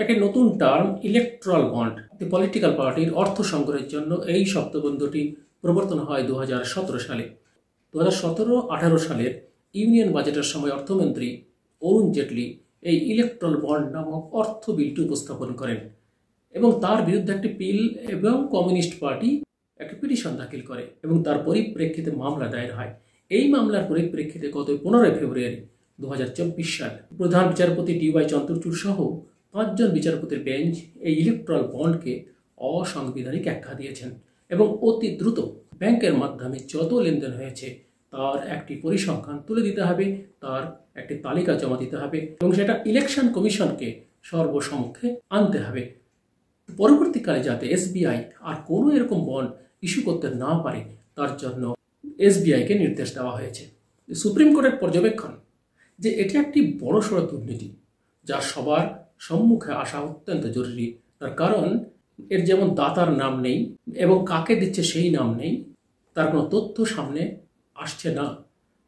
একটি নতুন term electoral bond political পার্টির অর্থ সংগ্রহের জন্য এই শব্দবন্ধটি প্রবর্তন হয় 2017 সালে। 2017-18 সালের ইউনিয়ন বাজেটের সময় অর্থমন্ত্রী অরুণ জেটলি এই ইলেকট্রাল বন্ড নামক অর্থ বিলটি উপস্থাপন করেন এবং তার বিরুদ্ধে একটি বিল এবং কমিউনিস্ট পার্টি একটি পিটিশন দাখিল করে এবং তার পরিপ্রেক্ষিতে মামলা দায়ের হয়। এই মামলার পরিপ্রেক্ষিতে গত 15 ফেব্রুয়ারি 2024 সাল প্রধান বিচারপতি DY চন্দ্রচূড় সহ 5 জন বিচারপতির বেঞ্চ এই ইলেকট্রাল বন্ডকে অসাংবিধানিক আখ্যা দিয়েছেন এবং অতি দ্রুত ব্যাংকের মাধ্যমে যত লেনদেন হয়েছে তার একটি পরিসংখ্যান তুলে দিতে হবে, তার একটি তালিকা জমা দিতে হবে এবং সেটা ইলেকশন কমিশনকে সর্বসমক্ষে আনতে হবে। পরবর্তীকালে যাতে SBI আর কোনো এরকম বন্ড ইস্যু করতে না পারে তার জন্য SBI-কে নির্দেশ দেওয়া হয়েছে। সুপ্রিম কোর্টের পর্যবেক্ষণ যে এটি একটি বড়সড় দুর্নীতি যা সবার সম্মুখে আসা অত্যন্ত জরুরি। তার কারণ এর যেমন দাতার নাম নেই এবং কাকে দিচ্ছে সেই নাম নেই, তার কোনো তথ্য সামনে আসছে না।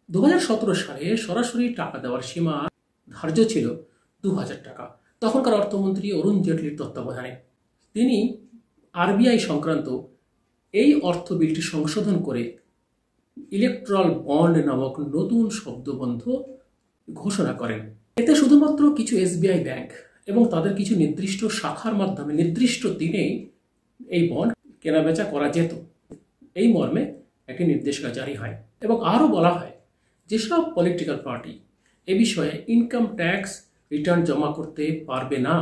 2017 সালে সরাসরি টাকা দেওয়ার সীমা ধার্য ছিল 2000 টাকা। তখনকার অর্থমন্ত্রী অরুণ জেটলির তত্ত্বাবধানে তিনি RBI সংক্রান্ত এই অর্থ বিলটি সংশোধন করে ইলেকট্রাল বন্ড নামক নতুন শব্দবন্ধ ঘোষণা করেন। এতে শুধুমাত্র কিছু SBI ব্যাংক এবং তাদের কিছু নির্দিষ্ট শাখার মাধ্যমে নির্দিষ্ট দিনেই এই বন্ড কেনাবেচা করা যেত, এই মর্মে একটি নির্দেশিকা জারি হয় এবং আরও বলা হয় যেসব পলিটিক্যাল পার্টি এ বিষয়ে ইনকাম ট্যাক্স রিটার্ন জমা করতে পারবে না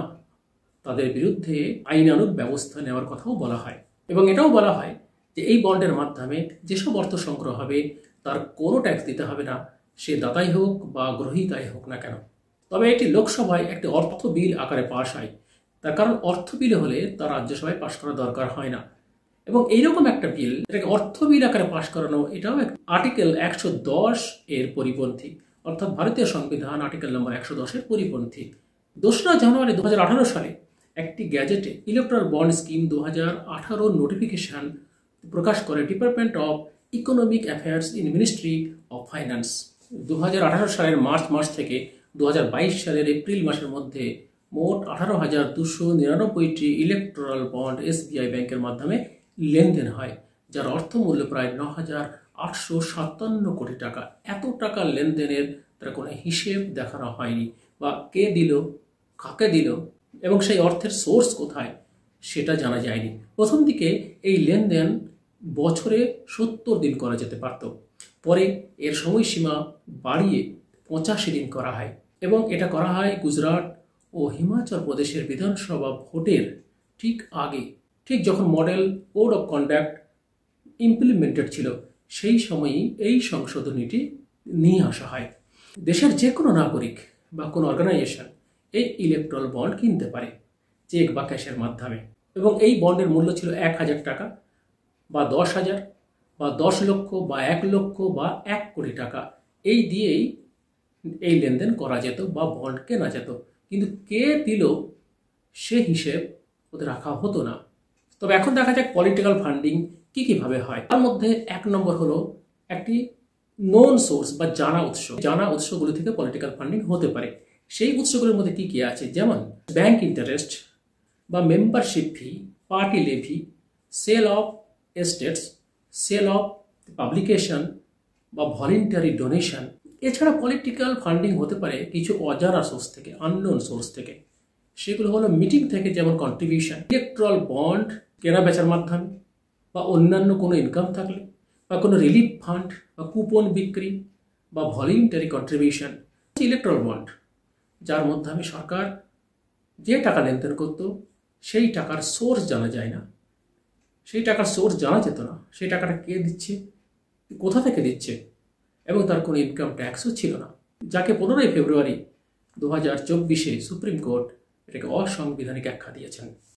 তাদের বিরুদ্ধে আইনানুগ ব্যবস্থা নেওয়ার কথাও বলা হয় এবং এটাও বলা হয় যে এই বন্ডের মাধ্যমে যেসব অর্থ সংগ্রহ হবে তার কোনো ট্যাক্স দিতে হবে না, সে দাতাই হোক বা গ্রহীতাই হোক না কেন। তবে এটি লোকসভায় একটি অর্থ বিল আকারে পাশ হয়, তার কারণ অর্থ বিল হলে তা রাজ্যসভায় পাশ করা দরকার হয় না এবং এইরকম একটা বিল এটাকে অর্থ বিল আকারে পাশ করানো এটাও আর্টিকেল 110 এর পরিপন্থী, অর্থাৎ ভারতীয় সংবিধান আর্টিকেল নম্বর 110 এর পরিপন্থী। 2রা জানুয়ারি 2018 সালে একটি গ্যাজেটে ইলেকট্রাল বন্ড স্কিম 2018 নোটিফিকেশন প্রকাশ করে department of economic affairs in ministry of finance. 2018 সালের মার্চ থেকে 2022 সালের এপ্রিল মাসের মধ্যে মোট 18,299টি ইলেকট্রাল বন্ড SBI ব্যাংকের মাধ্যমে লেনদেন হয়, যার অর্থমূল্য প্রায় 9,857 কোটি টাকা। এত টাকা লেনদেনের তার কোনো হিসেব দেখানো হয়নি বা কে দিল, কাকে দিল এবং সেই অর্থের সোর্স কোথায় সেটা জানা যায়নি। প্রথম দিকে এই লেনদেন বছরে 70 দিন করা যেতে পারত, পরে এর সময়সীমা বাড়িয়ে 85 দিন করা হয় এবং এটা করা হয় গুজরাট ও হিমাচল প্রদেশের বিধানসভা ভোটের ঠিক আগে, ঠিক যখন model code of conduct implemented ছিল সেই সময়ই এই সংশোধনীটি নিয়ে আসা হয়। দেশের যে কোনো নাগরিক বা কোনো অর্গানাইজেশন এই ইলেকট্রাল বন্ড কিনতে পারে চেক বা ক্যাশের মাধ্যমে এবং এই বন্ডের মূল্য ছিল 1,000 টাকা বা 10,000 বা 10 লক্ষ বা 1 লক্ষ বা 1 কোটি টাকা, এই দিয়েই এই লেনদেন করা যেত বা বন্ড কেনা যেত, কিন্তু কে দিল সে হিসেব ওদের রাখা হতো না। তবে এখন দেখা যাক পলিটিক্যাল ফান্ডিং কীভাবে হয়। তার মধ্যে 1 নম্বর হলো একটি নোন সোর্স বা জানা উৎস। জানা উৎসগুলি থেকে পলিটিক্যাল ফান্ডিং হতে পারে। সেই উৎসগুলোর মধ্যে কি আছে, যেমন ব্যাংক ইন্টারেস্ট বা membership fee, party levy, sale of estates, sale of publication বা ভলেন্টারি ডোনেশন। এছাড়া পলিটিক্যাল ফান্ডিং হতে পারে কিছু অজানা সোর্স থেকে, আননোন সোর্স থেকে। সেগুলো হলো মিটিং থেকে, যেমন কন্ট্রিবিউশন, ইলেকট্রাল বন্ড কেনা বেচার মাধ্যমে বা অন্যান্য কোনো ইনকাম থাকলে বা কোনো রিলিফ ফান্ড বা কুপন বিক্রি বা ভলেন্টারি কন্ট্রিবিউশন। ইলেকট্রাল বন্ড যার মাধ্যমে সরকার যে টাকা লেনদেন করত সেই টাকার সোর্স জানা যায় না, সেই টাকার সোর্স জানা যেত না, সেই টাকাটা কে দিচ্ছে, কোথা থেকে দিচ্ছে এবং তার কোনো ইনকাম ট্যাক্সও ছিল না, যাকে 15 ফেব্রুয়ারি 2024 সুপ্রিম কোর্ট এটাকে অসাংবিধানিক আখ্যা দিয়েছেন।